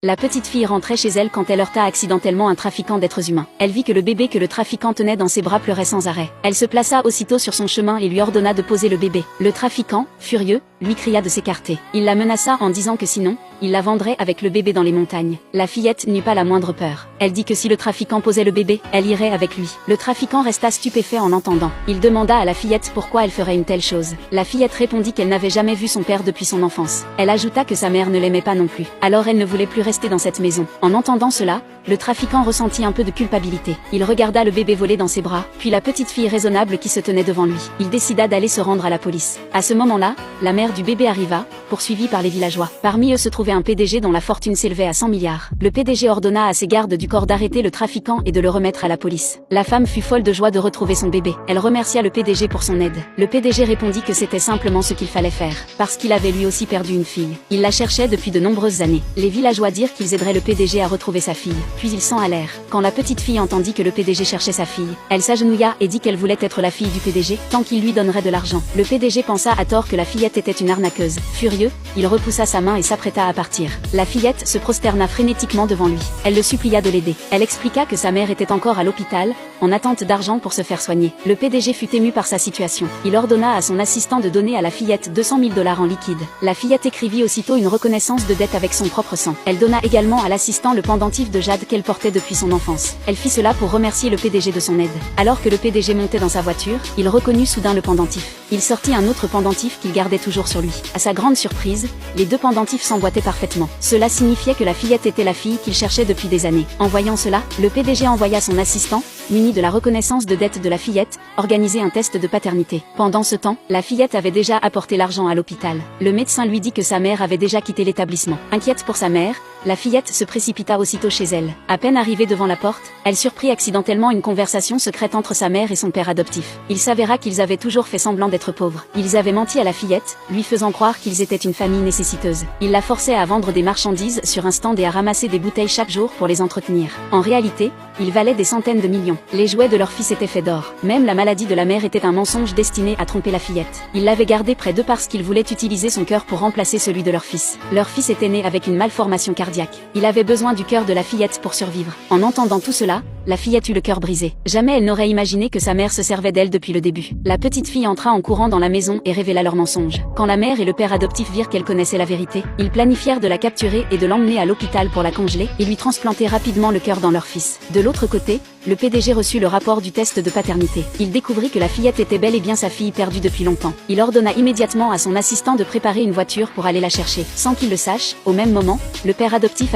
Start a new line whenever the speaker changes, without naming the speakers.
La petite fille rentrait chez elle quand elle heurta accidentellement un trafiquant d'êtres humains. Elle vit que le bébé que le trafiquant tenait dans ses bras pleurait sans arrêt. Elle se plaça aussitôt sur son chemin et lui ordonna de poser le bébé. Le trafiquant, furieux, lui cria de s'écarter. Il la menaça en disant que sinon, il la vendrait avec le bébé dans les montagnes. La fillette n'eut pas la moindre peur. Elle dit que si le trafiquant posait le bébé, elle irait avec lui. Le trafiquant resta stupéfait en l'entendant. Il demanda à la fillette pourquoi elle ferait une telle chose. La fillette répondit qu'elle n'avait jamais vu son père depuis son enfance. Elle ajouta que sa mère ne l'aimait pas non plus. Alors elle ne voulait plus rester dans cette maison. En entendant cela, le trafiquant ressentit un peu de culpabilité. Il regarda le bébé voler dans ses bras, puis la petite fille raisonnable qui se tenait devant lui. Il décida d'aller se rendre à la police. À ce moment-là, la mère du bébé arriva, poursuivie par les villageois. Parmi eux se trouvait un PDG dont la fortune s'élevait à 100 milliards. Le PDG ordonna à ses gardes du corps d'arrêter le trafiquant et de le remettre à la police. La femme fut folle de joie de retrouver son bébé. Elle remercia le PDG pour son aide. Le PDG répondit que c'était simplement ce qu'il fallait faire, parce qu'il avait lui aussi perdu une fille. Il la cherchait depuis de nombreuses années. Les villageois dirent qu'ils aideraient le PDG à retrouver sa fille. Puis ils s'en allèrent. Quand la petite fille entendit que le PDG cherchait sa fille, elle s'agenouilla et dit qu'elle voulait être la fille du PDG, tant qu'il lui donnerait de l'argent. Le PDG pensa à tort que la fillette était une arnaqueuse. Furieux, il repoussa sa main et s'apprêta à partir. La fillette se prosterna frénétiquement devant lui. Elle le supplia de l'aider. Elle expliqua que sa mère était encore à l'hôpital, en attente d'argent pour se faire soigner. Le PDG fut ému par sa situation. Il ordonna à son assistant de donner à la fillette 200 000 $ en liquide. La fillette écrivit aussitôt une reconnaissance de dette avec son propre sang. Elle donna également à l'assistant le pendentif de jade qu'elle portait depuis son enfance. Elle fit cela pour remercier le PDG de son aide. Alors que le PDG montait dans sa voiture, il reconnut soudain le pendentif. Il sortit un autre pendentif qu'il gardait toujours sur lui. À sa grande surprise, les deux pendentifs s'emboîtaient parfaitement. Cela signifiait que la fillette était la fille qu'il cherchait depuis des années. En voyant cela, le PDG envoya son assistant, muni de la reconnaissance de dette de la fillette, organiser un test de paternité. Pendant ce temps, la fillette avait déjà apporté l'argent à l'hôpital. Le médecin lui dit que sa mère avait déjà quitté l'établissement. Inquiète pour sa mère, la fillette se précipita aussitôt chez elle. À peine arrivée devant la porte, elle surprit accidentellement une conversation secrète entre sa mère et son père adoptif. Il s'avéra qu'ils avaient toujours fait semblant d'être pauvres. Ils avaient menti à la fillette, lui faisant croire qu'ils étaient une famille nécessiteuse. Ils la forçaient à vendre des marchandises sur un stand et à ramasser des bouteilles chaque jour pour les entretenir. En réalité, ils valaient des centaines de millions. Les jouets de leur fils étaient faits d'or. Même la maladie de la mère était un mensonge destiné à tromper la fillette. Ils l'avaient gardée près d'eux parce qu'ils voulaient utiliser son cœur pour remplacer celui de leur fils. Leur fils était né avec une malformation cardiaque. Il avait besoin du cœur de la fillette pour survivre. En entendant tout cela, la fillette eut le cœur brisé. Jamais elle n'aurait imaginé que sa mère se servait d'elle depuis le début. La petite fille entra en courant dans la maison et révéla leur mensonge. Quand la mère et le père adoptif virent qu'elle connaissait la vérité, ils planifièrent de la capturer et de l'emmener à l'hôpital pour la congeler et lui transplanter rapidement le cœur dans leur fils. De l'autre côté, le PDG reçut le rapport du test de paternité. Il découvrit que la fillette était bel et bien sa fille perdue depuis longtemps. Il ordonna immédiatement à son assistant de préparer une voiture pour aller la chercher. Sans qu'il le sache, au même moment, le père adoptif